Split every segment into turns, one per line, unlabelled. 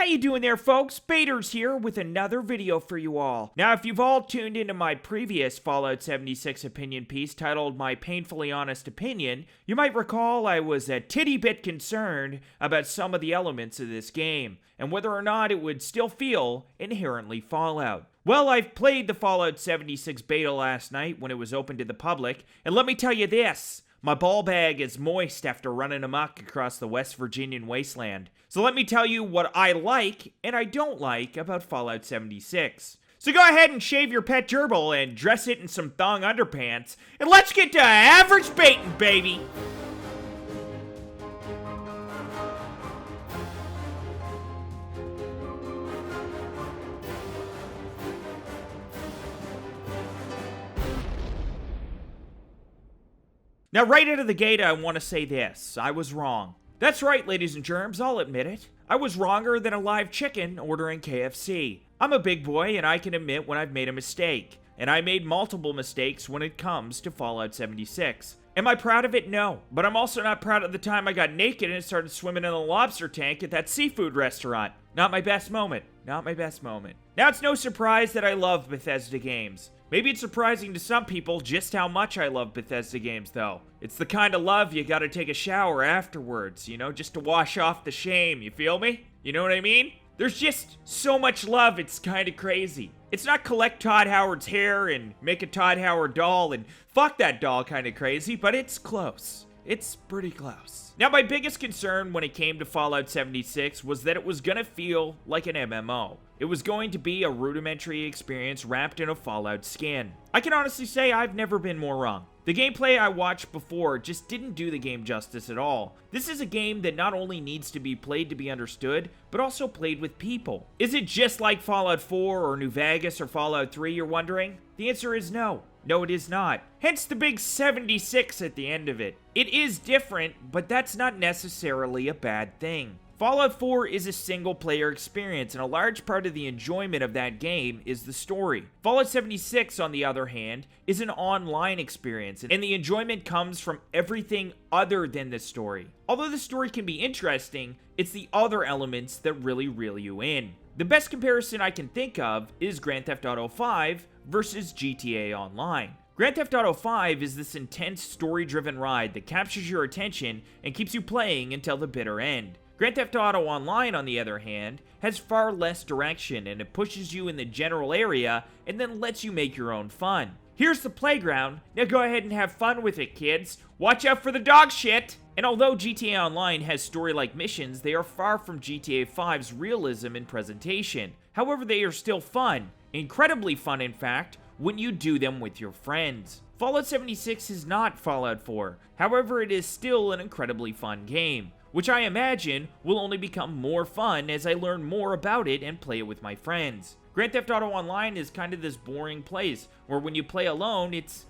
you doing there, folks? Baters here with another video for you all. Now, if you've all tuned into my previous Fallout 76 opinion piece titled My Painfully Honest Opinion, you might recall I was a titty bit concerned about some of the elements of this game, and whether or not it would still feel inherently Fallout. Well, I've played the Fallout 76 beta last night when it was open to the public, and let me tell you this. My ball bag is moist after running amok across the West Virginian wasteland. So let me tell you what I like and I don't like about Fallout 76. So go ahead and shave your pet gerbil and dress it in some thong underpants, and let's get to average baiting, baby! Now, right out of the gate, I want to say this. I was wrong. That's right, ladies and germs, I'll admit it. I was wronger than a live chicken ordering KFC. I'm a big boy, and I can admit when I've made a mistake. And I made multiple mistakes when it comes to Fallout 76. Am I proud of it? No. But I'm also not proud of the time I got naked and started swimming in a lobster tank at that seafood restaurant. Not my best moment. Not my best moment. Now, it's no surprise that I love Bethesda games. Maybe it's surprising to some people just how much I love Bethesda games, though. It's the kind of love you gotta take a shower afterwards, you know, just to wash off the shame, you feel me? You know what I mean? There's just so much love, it's kinda crazy. It's not collect Todd Howard's hair and make a Todd Howard doll and fuck that doll kinda crazy, but it's close. It's pretty close. Now, my biggest concern when it came to Fallout 76 was that it was gonna feel like an MMO. It was going to be a rudimentary experience wrapped in a Fallout skin. I can honestly say I've never been more wrong. The gameplay I watched before just didn't do the game justice at all. This is a game that not only needs to be played to be understood, but also played with people. Is it just like Fallout 4 or New Vegas or Fallout 3, you're wondering? The answer is no. No, it is not. Hence the big 76 at the end of it. It is different, but that's not necessarily a bad thing. Fallout 4 is a single-player experience, and a large part of the enjoyment of that game is the story. Fallout 76, on the other hand, is an online experience, and the enjoyment comes from everything other than the story. Although the story can be interesting, it's the other elements that really reel you in. The best comparison I can think of is Grand Theft Auto 5 versus GTA Online. Grand Theft Auto 5 is this intense story-driven ride that captures your attention and keeps you playing until the bitter end. Grand Theft Auto Online, on the other hand, has far less direction, and it pushes you in the general area and then lets you make your own fun. Here's the playground, now go ahead and have fun with it, kids. Watch out for the dog shit! And although GTA Online has story-like missions, they are far from GTA 5's realism in presentation. However, they are still fun. Incredibly fun, in fact, when you do them with your friends. Fallout 76 is not Fallout 4. However, it is still an incredibly fun game, which I imagine will only become more fun as I learn more about it and play it with my friends. Grand Theft Auto Online is kind of this boring place where when you play alone, it's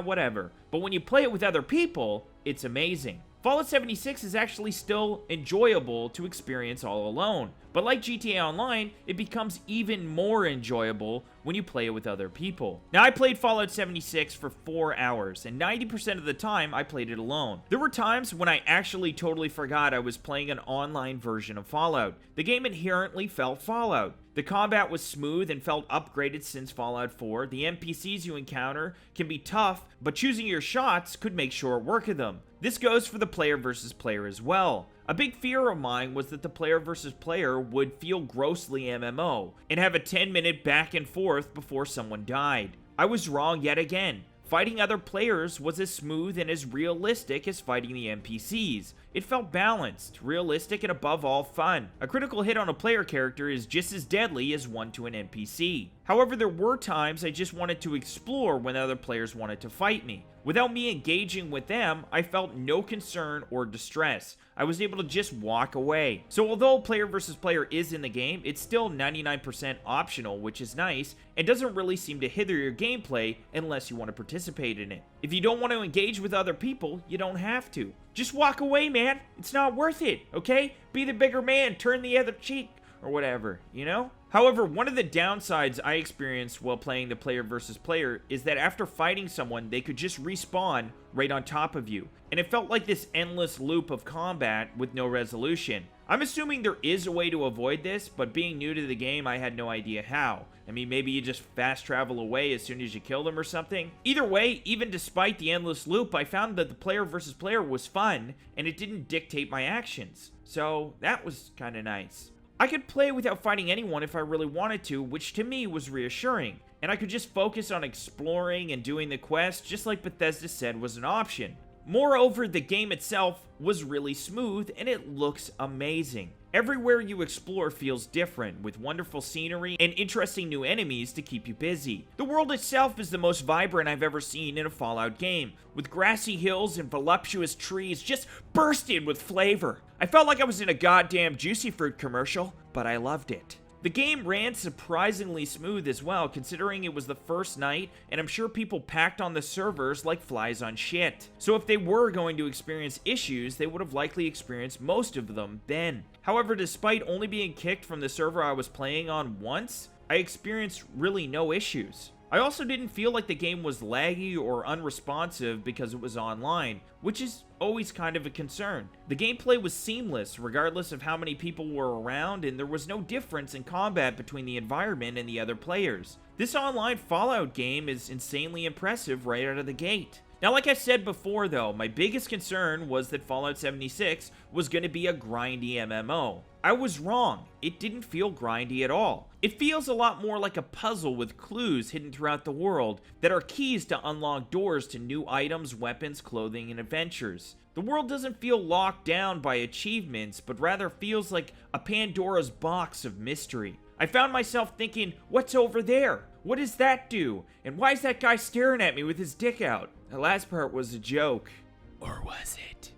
whatever. But when you play it with other people, it's amazing. Fallout 76 is actually still enjoyable to experience all alone, but like GTA Online, it becomes even more enjoyable when you play it with other people. Now, I played Fallout 76 for 4 hours, and 90% of the time, I played it alone. There were times when I actually totally forgot I was playing an online version of Fallout. The game inherently felt Fallout. The combat was smooth and felt upgraded since Fallout 4. The NPCs you encounter can be tough, but choosing your shots could make short work of them. This goes for the player versus player as well. A big fear of mine was that the player versus player would feel grossly MMO and have a 10-minute back and forth before someone died. I was wrong yet again. Fighting other players was as smooth and as realistic as fighting the NPCs. It felt balanced, realistic, and above all fun. A critical hit on a player character is just as deadly as one to an NPC. However, there were times I just wanted to explore when other players wanted to fight me. Without me engaging with them, I felt no concern or distress. I was able to just walk away. So although player versus player is in the game, it's still 99% optional, which is nice, and doesn't really seem to hinder your gameplay unless you want to participate in it. If you don't want to engage with other people, you don't have to. Just walk away, man. It's not worth it, okay? Be the bigger man, turn the other cheek, or whatever, you know? However, one of the downsides I experienced while playing the player versus player is that after fighting someone, they could just respawn right on top of you, and it felt like this endless loop of combat with no resolution. I'm assuming there is a way to avoid this, but being new to the game, I had no idea how. I mean, maybe you just fast travel away as soon as you kill them or something. Either way, even despite the endless loop, I found that the player versus player was fun, and it didn't dictate my actions. So that was kind of nice. I could play without fighting anyone if I really wanted to, which to me was reassuring. And I could just focus on exploring and doing the quest, just like Bethesda said was an option. Moreover, the game itself was really smooth and it looks amazing. Everywhere you explore feels different, with wonderful scenery and interesting new enemies to keep you busy. The world itself is the most vibrant I've ever seen in a Fallout game, with grassy hills and voluptuous trees just bursting with flavor. I felt like I was in a goddamn Juicy Fruit commercial, but I loved it. The game ran surprisingly smooth as well, considering it was the first night, and I'm sure people packed on the servers like flies on shit. So if they were going to experience issues, they would have likely experienced most of them then. However, despite only being kicked from the server I was playing on once, I experienced really no issues. I also didn't feel like the game was laggy or unresponsive because it was online, which is always kind of a concern. The gameplay was seamless regardless of how many people were around, and there was no difference in combat between the environment and the other players. This online Fallout game is insanely impressive right out of the gate. Now, like I said before though, my biggest concern was that Fallout 76 was going to be a grindy MMO. I was wrong. It didn't feel grindy at all. It feels a lot more like a puzzle with clues hidden throughout the world that are keys to unlock doors to new items, weapons, clothing, and adventures. The world doesn't feel locked down by achievements, but rather feels like a Pandora's box of mystery. I found myself thinking, what's over there? What does that do? And why is that guy staring at me with his dick out? The last part was a joke. Or was it?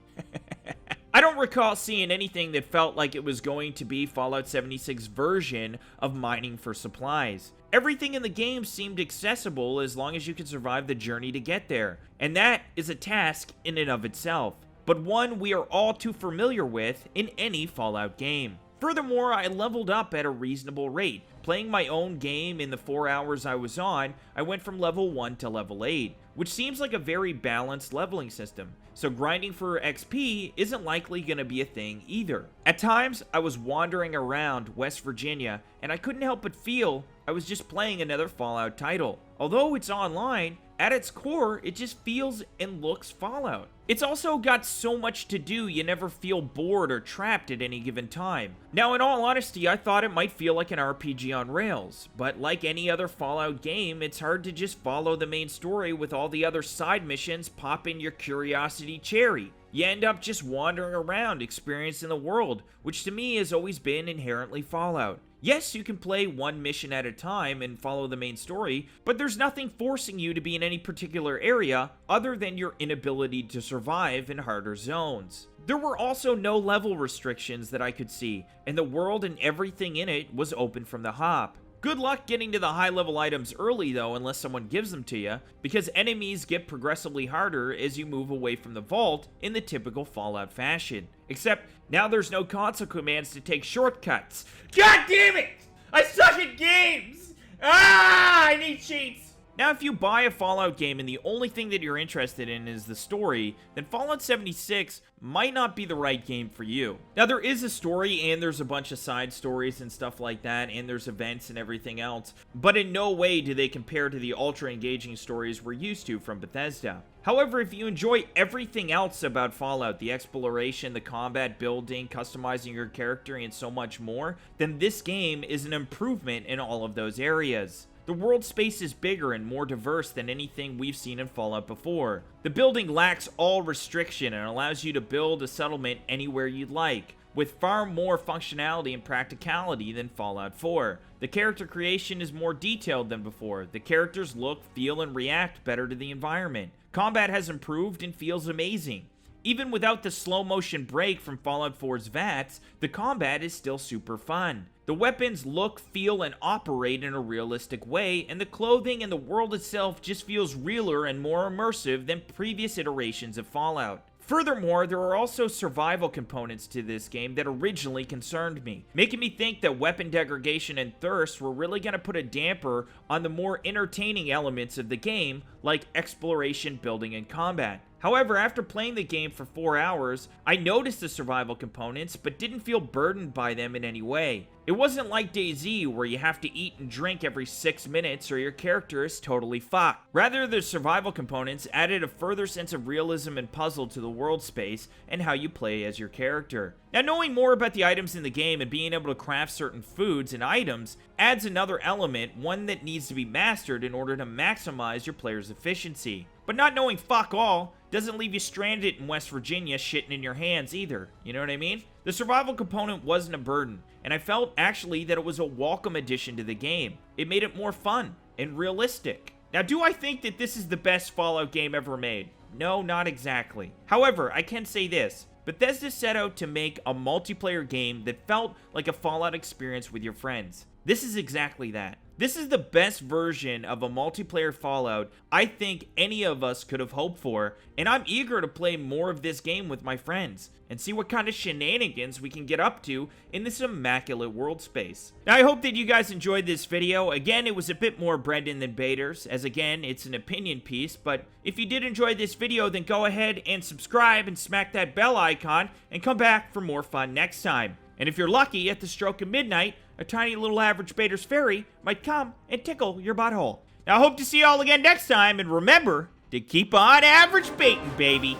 I don't recall seeing anything that felt like it was going to be Fallout 76's version of mining for supplies. Everything in the game seemed accessible as long as you could survive the journey to get there, and that is a task in and of itself, but one we are all too familiar with in any Fallout game. Furthermore, I leveled up at a reasonable rate. Playing my own game in the 4 hours I was on, I went from level 1 to level 8, which seems like a very balanced leveling system, so grinding for XP isn't likely going to be a thing either. At times, I was wandering around West Virginia, and I couldn't help but feel I was just playing another Fallout title. Although it's online, at its core, it just feels and looks Fallout. It's also got so much to do you never feel bored or trapped at any given time. Now, in all honesty, I thought it might feel like an RPG on rails, but like any other Fallout game, it's hard to just follow the main story with all the other side missions popping your curiosity cherry. You end up just wandering around, experiencing the world, which to me has always been inherently Fallout. Yes, you can play one mission at a time and follow the main story, but there's nothing forcing you to be in any particular area other than your inability to survive in harder zones. There were also no level restrictions that I could see, and the world and everything in it was open from the hop. Good luck getting to the high-level items early though, unless someone gives them to you, because enemies get progressively harder as you move away from the vault in the typical Fallout fashion. Except, now there's no console commands to take shortcuts. God damn it! I suck at games! I need cheats! Now, if you buy a Fallout game and the only thing that you're interested in is the story, then Fallout 76 might not be the right game for you. Now, there is a story, and there's a bunch of side stories and stuff like that, and there's events and everything else, but in no way do they compare to the ultra-engaging stories we're used to from Bethesda. However, if you enjoy everything else about Fallout, the exploration, the combat, building, customizing your character, and so much more, then this game is an improvement in all of those areas. The world space is bigger and more diverse than anything we've seen in Fallout before. The building lacks all restriction and allows you to build a settlement anywhere you'd like, with far more functionality and practicality than Fallout 4. The character creation is more detailed than before. The characters look, feel, and react better to the environment. Combat has improved and feels amazing. Even without the slow motion break from Fallout 4's VATS, the combat is still super fun. The weapons look, feel, and operate in a realistic way, and the clothing and the world itself just feels realer and more immersive than previous iterations of Fallout. Furthermore, there are also survival components to this game that originally concerned me, making me think that weapon degradation and thirst were really going to put a damper on the more entertaining elements of the game, like exploration, building, and combat. However, after playing the game for 4 hours, I noticed the survival components, but didn't feel burdened by them in any way. It wasn't like DayZ, where you have to eat and drink every 6 minutes or your character is totally fucked. Rather, the survival components added a further sense of realism and puzzle to the world space and how you play as your character. Now, knowing more about the items in the game and being able to craft certain foods and items adds another element, one that needs to be mastered in order to maximize your player's efficiency. But not knowing fuck all doesn't leave you stranded in West Virginia shitting in your hands either, you know what I mean? The survival component wasn't a burden, and I felt actually that it was a welcome addition to the game. It made it more fun and realistic. Now, do I think that this is the best Fallout game ever made? No, not exactly. However, I can say this. Bethesda set out to make a multiplayer game that felt like a Fallout experience with your friends. This is exactly that. This is the best version of a multiplayer Fallout I think any of us could have hoped for, and I'm eager to play more of this game with my friends and see what kind of shenanigans we can get up to in this immaculate world space. Now, I hope that you guys enjoyed this video. Again, it was a bit more Brendan than Baters, as again, it's an opinion piece, but if you did enjoy this video, then go ahead and subscribe and smack that bell icon and come back for more fun next time. And if you're lucky, at the stroke of midnight, a tiny little Averagebaters fairy might come and tickle your butthole. Now, I hope to see you all again next time, and remember to keep on average baiting, baby.